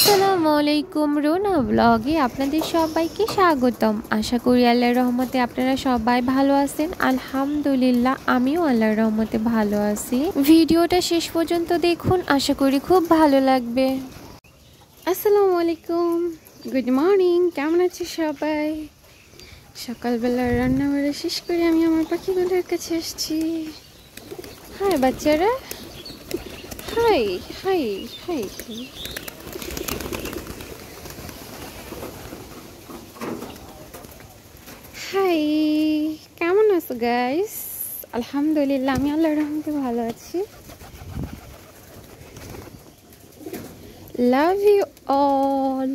আসসালামু আলাইকুম রুনা ব্লগে আপনাদের সবাইকে স্বাগতম। আশা করি আল্লাহর রহমতে আপনারা সবাই ভালো আছেন। আলহামদুলিল্লাহ আমিও আল্লাহর রহমতে ভালো আছি। ভিডিওটা শেষ পর্যন্ত দেখুন, আশা করি খুব ভালো লাগবে। আসসালামু আলাইকুম, গুড মর্নিং। কেমন আছে সবাই? সকালবেলার রান্নাবাড়া শেষ করে আমি আমার পাখিগুলোর কাছে এসেছি। হাই বাচ্চারা, হাই হাই হাই। হাই, কেমন আছো গাইস? আলহামদুলিল্লাহ আমি আল্লাহর রহমতে ভালো আছি। Love you all.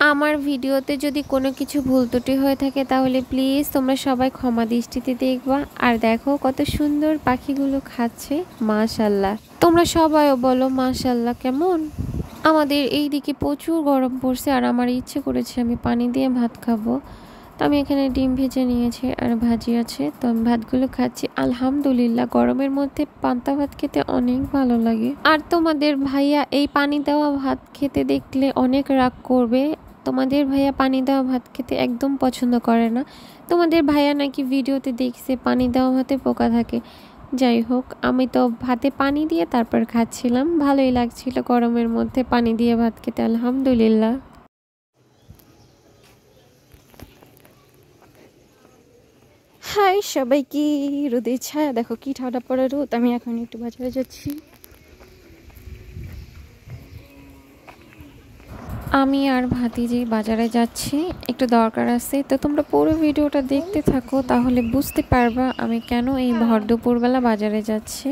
আমার ভিডিওতে যদি কোনো কিছু ভুল ত্রুটি হয়ে থাকে তাহলে প্লিজ তোমরা সবাই ক্ষমা দৃষ্টিতে দেখবা। আর দেখো কত সুন্দর পাখিগুলো খাচ্ছে, মাশাল্লাহ। তোমরা সবাইও বলো মাশাল্লাহ। কেমন? আমাদের এই দিকে প্রচুর গরম পড়ছে আর আমার ইচ্ছে করেছে আমি পানি দিয়ে ভাত খাবো। তো আমি এখানে ডিম ভেজে নিয়েছি আর ভাজি আছে, তো আমি ভাতগুলো খাচ্ছি। আলহামদুলিল্লাহ গরমের মধ্যে পান্তা ভাত খেতে অনেক ভালো লাগে। আর তোমাদের ভাইয়া এই পানি দেওয়া ভাত খেতে দেখলে অনেক রাগ করবে। তোমাদের ভাইয়া পানি দেওয়া ভাত খেতে একদম পছন্দ করে না। তোমাদের ভাইয়া নাকি ভিডিওতে দেখছে পানি দেওয়া ভাতে পোকা থাকে। যাই হোক, আমি তো ভাতে পানি দিয়ে তারপর খাচ্ছিলাম, ভালোই লাগছিল গরমের মধ্যে পানি দিয়ে ভাত খেতে। আলহামদুলিল্লাহ। হাই সবাইকে। রোদের ছায়া দেখো কি ঠান্ডা পড়ে রোদ। আমি এখন একটু বাজারে যাচ্ছি। আমি আর ভাতিজি বাজারে যাচ্ছি, একটু দরকার আছে। তো তোমরা পুরো ভিডিওটা দেখতে থাকো, তাহলে বুঝতে পারবা আমি কেন এই ভর দুপুরবেলা বাজারে যাচ্ছি।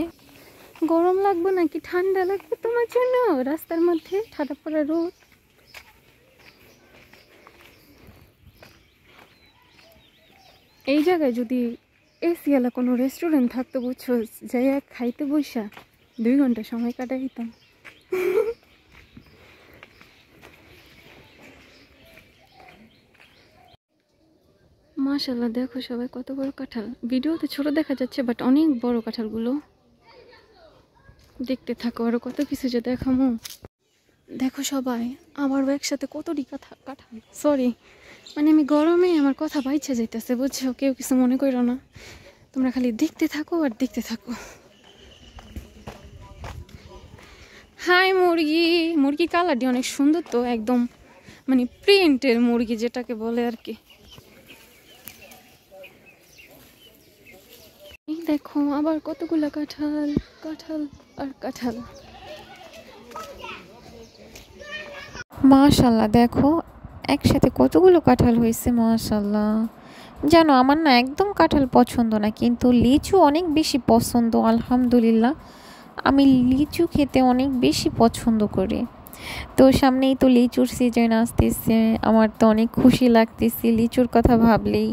গরম লাগবে নাকি ঠান্ডা লাগবে তোমার জন্য? রাস্তার মধ্যে ঠান্ডা পড়া রোদ। এই জায়গায় যদি এসিওয়ালা কোনো রেস্টুরেন্ট থাকতো বুঝছো, যাই খাইতে বসা 2 ঘন্টা সময় কাটাই দিতাম। মাশাআল্লাহ দেখো সবাই কত বড় কাঁঠাল। ভিডিওতে ছোট দেখা যাচ্ছে বাট অনেক বড় কাঁঠালগুলো। দেখতে থাকো, আরো কত কিছু যে দেখামো। দেখো সবাই আমার একসাথে কতটি কাঁঠাল। সরি, মানে আমি গরমে আমার কথা বাইছে যাইতেছে বুঝছো, কেউ কিছু মনে করো না। তোমরা খালি দেখতে থাকো আর দেখতে থাকো। হাই মুরগি। মুরগি কালারটি অনেক সুন্দর, তো একদম মানে প্রিন্টের মুরগি যেটাকে বলে আর কি। এই দেখো আবার কতগুলো কাঁঠাল, কাঁঠাল আর কাঁঠাল। মাশাআল্লাহ দেখো একসাথে কতগুলো কাঁঠাল হয়েছে, মাশাআল্লাহ। জানো আমার না একদম কাঁঠাল পছন্দ না, কিন্তু লিচু অনেক বেশি পছন্দ। আলহামদুলিল্লাহ আমি লিচু খেতে অনেক বেশি পছন্দ করি। তো সামনেই তো লিচুর সিজন আসতেছে, আমার তো অনেক খুশি লাগতেছে লিচুর কথা ভাবলেই।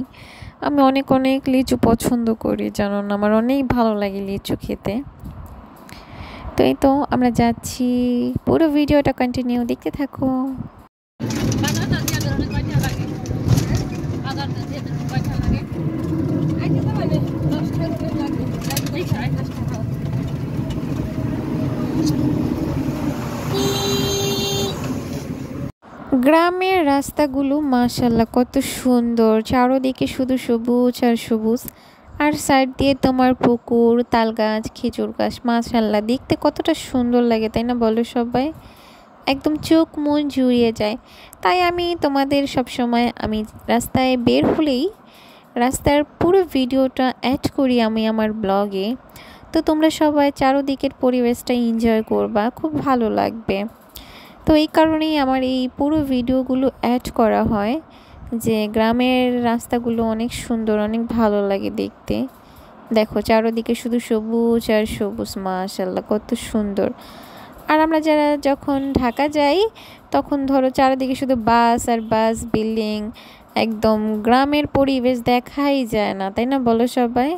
আমি অনেক অনেক লিচু পছন্দ করি, জানো না আমার অনেক ভালো লাগে লিচু খেতে। তো এই তো আমরা যাচ্ছি, পুরো ভিডিওটা কন্টিনিউ দেখতে থাকো। গ্রামের রাস্তাগুলো মাশাআল্লাহ কত সুন্দর, চারদিকে শুধু সবুজ আর সবুজ। আর সাইড দিয়ে তোমার পুকুর, তাল গাছ, খেজুর গাছ। মাশাআল্লাহ দেখতে কতটা সুন্দর লাগে, তাই না বলো সবাই? একদম চোখ মন জুড়িয়ে যায়। তাই আমি তোমাদের সব সময় আমি রাস্তায় বের হলেই রাস্তার পুরো ভিডিওটা অ্যাড করি আমি আমার ব্লগে। তো তোমরা সবাই চারদিকের পরিবেশটা এনজয় করবা, খুব ভালো লাগবে। তো এই কারণেই আমার এই পুরো ভিডিওগুলো অ্যাড করা হয়, যে গ্রামের রাস্তাগুলো অনেক সুন্দর, অনেক ভালো লাগে দেখতে। দেখো চারদিকে শুধু সবুজ আর সবুজ, মাশাআল্লাহ কত সুন্দর। আর আমরা যারা যখন ঢাকা যাই তখন ধরো চারিদিকে শুধু বাস আর বাস, বিল্ডিং, একদম গ্রামের পরিবেশ দেখাই যায় না, তাই না বলো সবাই?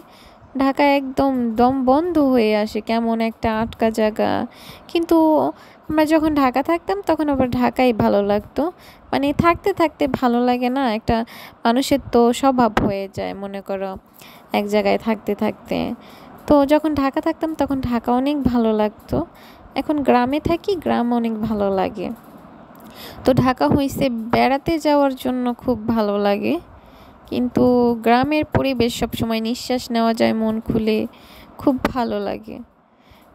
ঢাকা একদম দম বন্ধ হয়ে আসে, কেমন একটা আটকা জায়গা। কিন্তু আমরা যখন ঢাকা থাকতাম তখন আবার ঢাকাই ভালো লাগতো। মানে থাকতে থাকতে ভালো লাগে না, একটা মানুষের তো স্বভাব হয়ে যায় মনে করো এক জায়গায় থাকতে থাকতে। তো যখন ঢাকা থাকতাম তখন ঢাকা অনেক ভালো লাগতো। এখন গ্রামে থাকি, গ্রাম অনেক ভালো লাগে। তো ঢাকা হইছে বেড়াতে যাওয়ার জন্য খুব ভালো লাগে, কিন্তু গ্রামের পরিবেশ সবসময় নিঃশ্বাস নেওয়া যায় মন খুলে, খুব ভালো লাগে।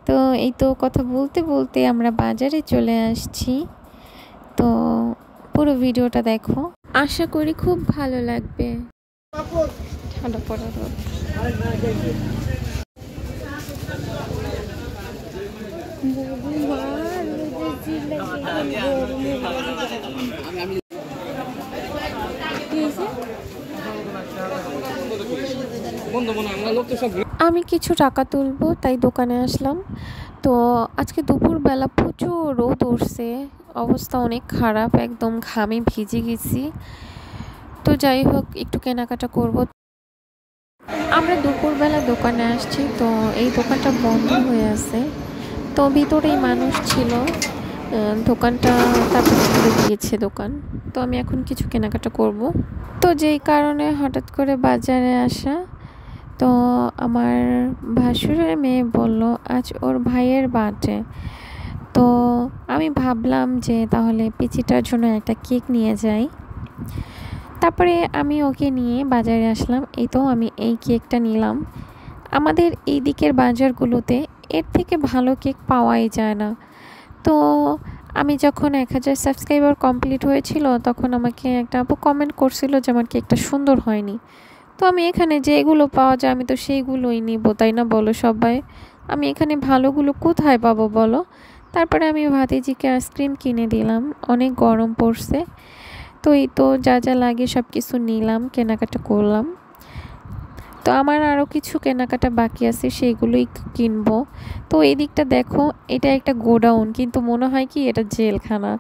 তো এই তো কথা বলতে বলতে আমরা বাজারে চলে আসছি। তো পুরো ভিডিওটা দেখো, আশা করি খুব ভালো লাগবে। ঠান্ডা পড়া রোদ। আমি কিছু টাকা তুলবো তাই দোকানে আসলাম। তো আজকে দুপুরবেলা প্রচুর রোদ উঠছে, অবস্থা অনেক খারাপ, একদম ঘামে ভিজে গেছি। তো যাই হোক, একটু কেনাকাটা করব। আমরা দুপুরবেলা দোকানে আসছি, তো এই দোকানটা বন্ধ হয়ে আছে। তো ভিতরেই মানুষ ছিল, দোকানটা তারপর খুলে দিয়েছে দোকান। তো আমি এখন কিছু কেনাকাটা করব। তো যেই কারণে হঠাৎ করে বাজারে আসা। তো আমার ভাসুরের মেয়ে বলল আজ ওর ভাইয়ের বার্থডে। তো আমি ভাবলাম যে তাহলে পিচিটার জন্য একটা কেক নিয়ে যাই। তারপরে আমি ওকে নিয়ে বাজারে আসলাম। এই তো আমি এই কেকটা নিলাম। আমাদের এই দিকের বাজারগুলোতে এর থেকে ভালো কেক পাওয়াই যায় না। তো আমি যখন 1000 সাবস্ক্রাইবার কমপ্লিট হয়েছিল, তখন আমাকে একটা আপু কমেন্ট করছিল যে আমার কেকটা সুন্দর হয়নি। তো আমি এখানে যেগুলো পাওয়া যায় আমি তো সেইগুলোই নিব, তাই না বলো সবাই? আমি এখানে ভালোগুলো কোথায় পাবো বলো? তারপরে আমি ভাতিজিকে আইসক্রিম কিনে দিলাম, অনেক গরম পড়ছে। তো এই তো যা যা লাগে সব কিছু নিলাম, কেনাকাটা করলাম। তো আমার আরও কিছু কেনাকাটা বাকি আছে, সেইগুলোই কিনবো। তো এই দিকটা দেখো, এটা একটা গোডাউন, কিন্তু মনে হয় কি এটা জেলখানা,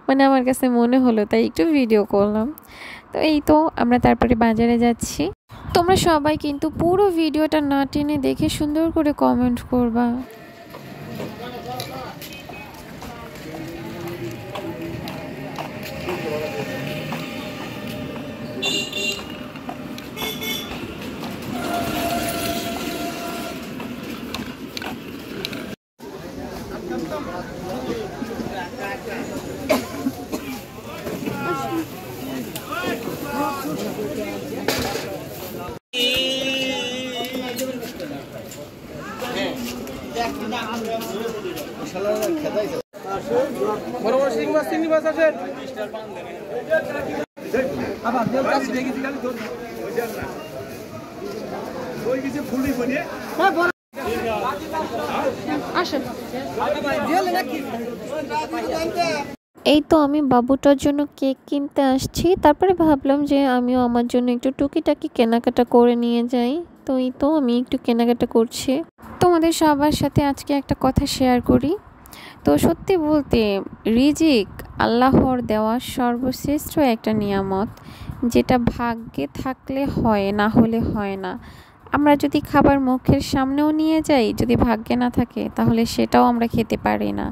মানে আমার কাছে মনে হলো, তাই একটু ভিডিও করলাম। তো এই তো আমরা তারপরে বাজারে যাচ্ছি। তোমরা সবাই কিন্তু পুরো ভিডিওটা না টেনে দেখে সুন্দর করে কমেন্ট করবা। এই তো আমি বাবুটার জন্য কেক কিনতে আসছি। তারপরে ভাবলাম যে আমিও আমার জন্য একটু টুকিটাকি কেনাকাটা করে নিয়ে যাই। তো এই তো আমি একটু কেনাকাটা করছি। তোমাদের সবার সাথে আজকে একটা কথা শেয়ার করি। তো সত্যি বলতে রিজিক আল্লাহর দেওয়া সর্বশ্রেষ্ঠ একটা নিয়ামত, যেটা ভাগ্যে থাকলে হয়, না হলে হয় না। আমরা যদি খাবার মুখের সামনেও নিয়ে যাই, যদি ভাগ্যে না থাকে তাহলে সেটাও আমরা খেতে পারি না।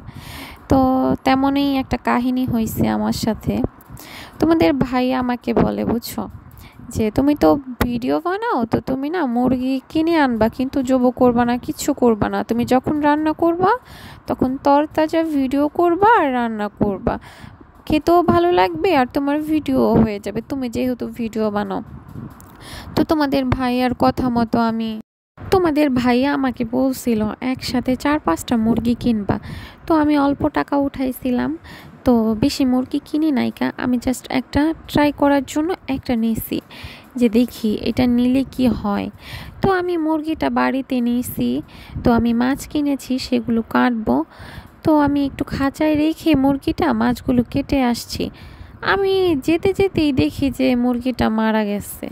তো তেমনই একটা কাহিনী হয়েছে আমার সাথে। তোমাদের ভাই আমাকে বলে, বুঝছো, যে তুমি তো ভিডিও বানাও, তো তুমি না মুরগি কিনে আনবা, কিন্তু জবো করবা না, কিচ্ছু করবা না। তুমি যখন রান্না করবা তখন তরতাজা ভিডিও করবা আর রান্না করবা, খেতেও ভালো লাগবে আর তোমার ভিডিও হয়ে যাবে, তুমি যেহেতু ভিডিও বানাও। তো তোমাদের ভাইয়ার কথা মতো তোমাদের ভাইয়া আমাকে বলছিল একসাথে 4-5টা মুরগি কিনবা। তো আমি অল্প টাকা উঠাইছিলাম, তো বেশি মুরগি কিনি নাইকা, আমি জাস্ট একটা ট্রাই করার জন্য একটা নিয়েছি, যে দেখি এটা নিলে কি হয়। তো আমি মুরগিটা বাড়িতে নিয়েছি। তো আমি মাছ কিনেছি, সেগুলো কাটবো। তো আমি একটু খাঁচায় রেখে মুরগিটা মাছগুলো কেটে আসছি। আমি যেতে যেতেই দেখি যে মুরগিটা মারা গেছে।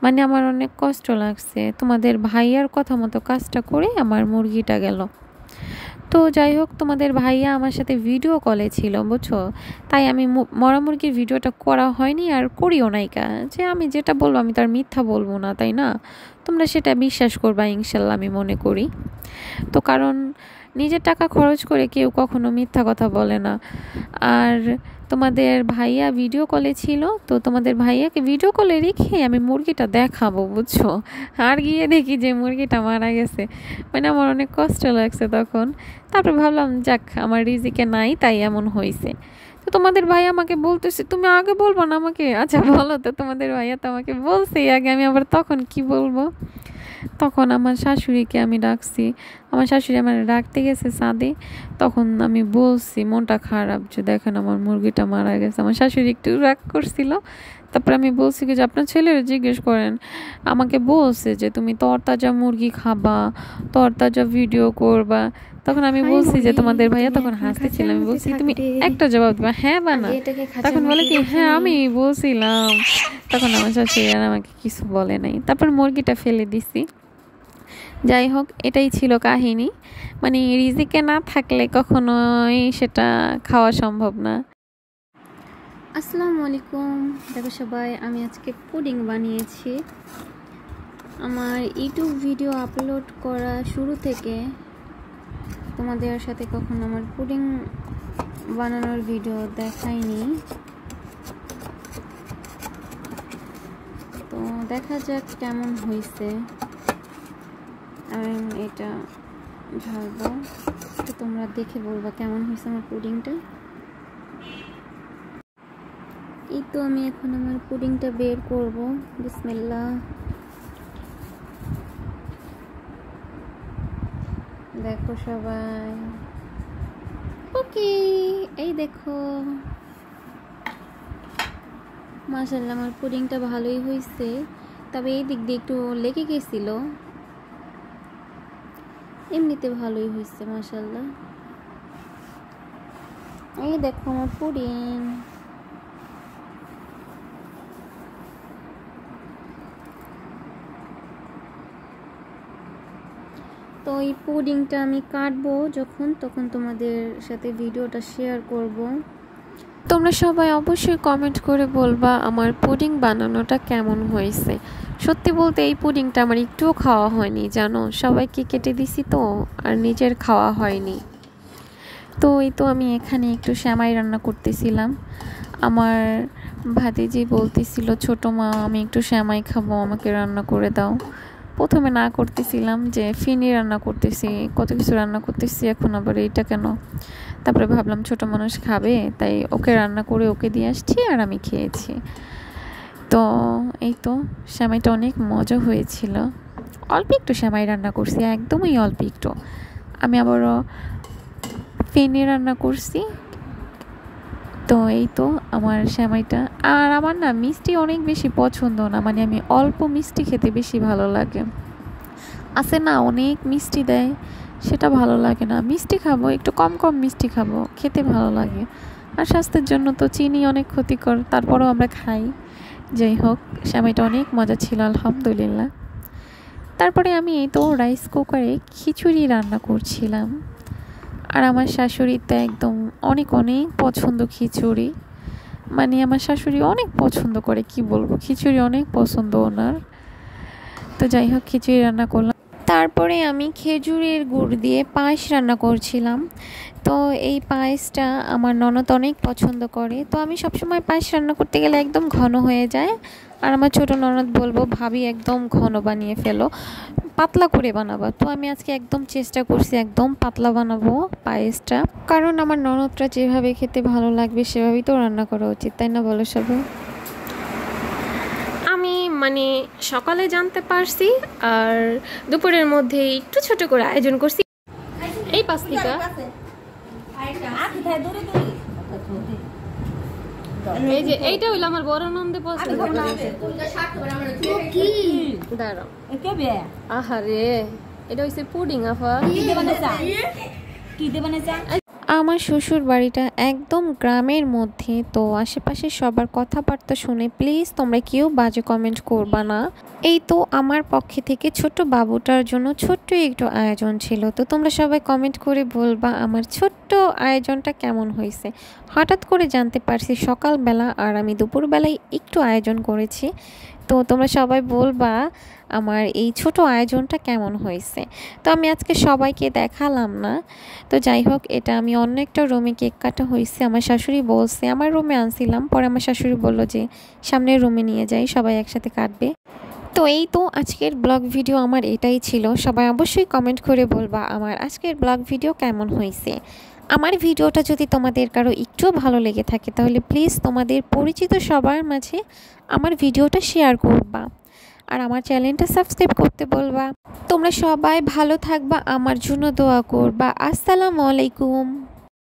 মানে আমার অনেক কষ্ট লাগছে। তোমাদের ভাইয়ার কথা মতো কাজটা করে আমার মুরগিটা গেল। তো যাই হোক, তোমাদের ভাইয়া আমার সাথে ভিডিও কলে ছিল, বুঝছো, তাই আমি মরা মুরগির ভিডিওটা করা হয়নি আর করিও নাইকা। যে আমি যেটা বলবো আমি তার মিথ্যা বলবো না, তাই না? তোমরা সেটা বিশ্বাস করবা ইনশাল্লাহ, আমি মনে করি। তো কারণ নিজের টাকা খরচ করে কেউ কখনো মিথ্যা কথা বলে না। আর তোমাদের ভাইয়া ভিডিও কলে ছিল, তো তোমাদের ভাইয়াকে ভিডিও কলে রেখে আমি মুরগিটা দেখাবো, বুঝছো। আর গিয়ে দেখি যে মুরগিটা মারা গেছে, মানে আমার অনেক কষ্ট লাগছে তখন। তারপর ভাবলাম যাক, আমার রিজিকে নাই তাই এমন হয়েছে। তো তোমাদের ভাই আমাকে বলতেছে তুমি আগে বলবো না আমাকে। আচ্ছা বলো তো, তোমাদের ভাইয়া তো আমাকে বলছে আগে, আমি আবার তখন কি বলবো। তখন আমার শাশুড়িকে আমি ডাকছি, আমার শাশুড়ি আমার ডাকতে গেছে ছাদে। তখন আমি বলছি মনটা খারাপ যে দেখেন আমার মুরগিটা মারা গেছে। আমার শাশুড়ি একটু রাগ করছিল। তারপরে আমি বলছি যে আপনার ছেলের জিজ্ঞেস করেন, আমাকে বলছে যে তুমি তরতাজা মুরগি খাবা, তরতাজা ভিডিও করবা। তখন আমি বলছি যে তোমাদের ভাইয়া তখন হাসতেছিল, আমি বলছি তুমি একটা জবাব দিবা হ্যাঁ বা না। তখন বলে কি হ্যাঁ আমি বলছিলাম। তখন আমার শাশুড়ি আর আমাকে কিছু বলে নাই, তারপর মুরগিটা ফেলে দিছি। যাই হোক, এটাই ছিল কাহিনী। মানে রিজিকে না থাকলে কখনোই সেটা খাওয়া সম্ভব না। আসসালামু আলাইকুম। দেখো সবাই, আমি আজকে পুডিং বানিয়েছি। আমার ইউটিউব ভিডিও আপলোড করা শুরু থেকে তোমাদের সাথে কখনো আমার পুডিং বানানোর ভিডিও দেখাইনি। তো দেখা যাক কেমন হয়েছে। আমি এটা ঢালবো, তো তোমরা দেখে বলবা কেমন হয়েছে আমার পুডিংটা। এই তো আমি এখন আমার পুডিংটা বের করব। বিসমিল্লাহ। দেখো সবাই, ওকে এই দেখো, মাশাআল্লাহ আমার পুডিংটা ভালোই হয়েছে। তবে এই দিক দিয়ে একটু লেগে গেছিল, এমনিতে ভালোই হয়েছে মাশাআল্লাহ। এই দেখো আমার পুডিং। তো এই পুডিংটা আমি কাটবো যখন, তখন তোমাদের সাথে ভিডিওটা শেয়ার করব। তোমরা সবাই অবশ্যই কমেন্ট করে বলবা আমার পুডিং বানানোটা কেমন হয়েছে। সত্যি বলতে এই পুডিংটা আমার একটুও খাওয়া হয়নি জানো, সবাইকে কেটে দিছি তো, আর নিজের খাওয়া হয়নি। তো এই তো আমি এখানে একটু সেমাই রান্না করতেছিলাম। আমার ভাতিজি বলতেছিল ছোট মা আমি একটু সেমাই খাবো, আমাকে রান্না করে দাও। প্রথমে না করতেছিলাম যে ফিনি রান্না করতেছি, কত কিছু রান্না করতেছি, এখন আবার এইটা কেন। তারপরে ভাবলাম ছোট মানুষ খাবে, তাই ওকে রান্না করে ওকে দিয়ে আসছি আর আমি খেয়েছি। তো এই তো সেমাইটা অনেক মজা হয়েছিল। অল্প একটু সেমাই রান্না করছি, একদমই অল্প একটু। আমি আবারও ফিনি রান্না করছি। তো এই তো আমার সেমাইটা। আর আমার না মিষ্টি অনেক বেশি পছন্দ না, মানে আমি অল্প মিষ্টি খেতে বেশি ভালো লাগে। আছে না অনেক মিষ্টি দেয়, সেটা ভালো লাগে না। মিষ্টি খাবো, একটু কম কম মিষ্টি খাবো, খেতে ভালো লাগে। আর স্বাস্থ্যের জন্য তো চিনি অনেক ক্ষতিকর, তারপরেও আমরা খাই। যাই হোক, সেমাইটা অনেক মজা ছিল আলহামদুলিল্লাহ। তারপরে আমি এই তো রাইস কুকারে খিচুড়ি রান্না করছিলাম। আর আমার শাশুড়ি তো একদম অনেক অনেক পছন্দ খিচুড়ি, মানে আমার শাশুড়ি অনেক পছন্দ করে, কি বলবো, খিচুড়ি অনেক পছন্দ ওনার। তো যাই হোক, খিচুড়ি রান্না করলাম। তারপরে আমি খেজুরের গুড় দিয়ে পায়েস রান্না করছিলাম। তো এই পায়েসটা আমার ননদ অনেক পছন্দ করে। তো আমি সবসময় পায়েস রান্না করতে গেলে একদম ঘন হয়ে যায়, আর আমার ছোট ননদ বলবো ভাবি একদম ঘন বানিয়ে ফেলো, পাতলা করে বানাবা। তো আমি আজকে একদম চেষ্টা করছি একদম পাতলা বানাবো পায়েসটা, কারণ আমার ননদরা যেভাবে খেতে ভালো লাগবে সেভাবেই তো রান্না করা উচিত, তাই না বলো সবাই। আমি মানে সকালে জানতে পারছি, আর দুপুরের মধ্যে একটু ছোট করে আয়োজন করছি। এই পাস্তিকা এই যে এইটা হইলো আমার বড় নন্দে পছন্দ করে। দাঁড়াও, আহারে এটা হইছে পুডিং আফা। আমার শ্বশুর বাড়িটা একদম গ্রামের মধ্যে, তো আশেপাশে সবার কথাবার্তা শুনে প্লিজ তোমরা কেউ বাজে কমেন্ট করবা না। এই তো আমার পক্ষে থেকে ছোট্ট বাবুটার জন্য ছোট্ট একটু আয়োজন ছিল। তো তোমরা সবাই কমেন্ট করে বলবা আমার ছোট্ট আয়োজনটা কেমন হয়েছে। হঠাৎ করে জানতে পারছি সকালবেলা, আর আমি দুপুরবেলায় একটু আয়োজন করেছি। তো তোমরা সবাই বলবা আমার এই ছোট আয়োজনটা কেমন হয়েছে। তো আমি আজকে সবাইকে দেখালাম না। তো যাই হোক, এটা আমি অন্য একটা রুমে কেক কাটা হয়েছে। আমার শাশুড়ি বলছে, আমার রুমে আনছিলাম, পরে আমার শাশুড়ি বলল যে সামনের রুমে নিয়ে যাই, সবাই একসাথে কাটবে। তো এই তো আজকের ব্লগ ভিডিও আমার এটাই ছিল। সবাই অবশ্যই কমেন্ট করে বলবা আমার আজকের ব্লগ ভিডিও কেমন হয়েছে। আমার ভিডিওটা যদি তোমাদের কারো একটুও ভালো লেগে থাকে তাহলে প্লিজ তোমাদের পরিচিত সবার মাঝে আমার ভিডিওটা শেয়ার করবা আর আমার চ্যানেলটা সাবস্ক্রাইব করতে বলবা। তোমরা সবাই ভালো থাকবা, আমার জন্য দোয়া করবা। আসসালামু আলাইকুম।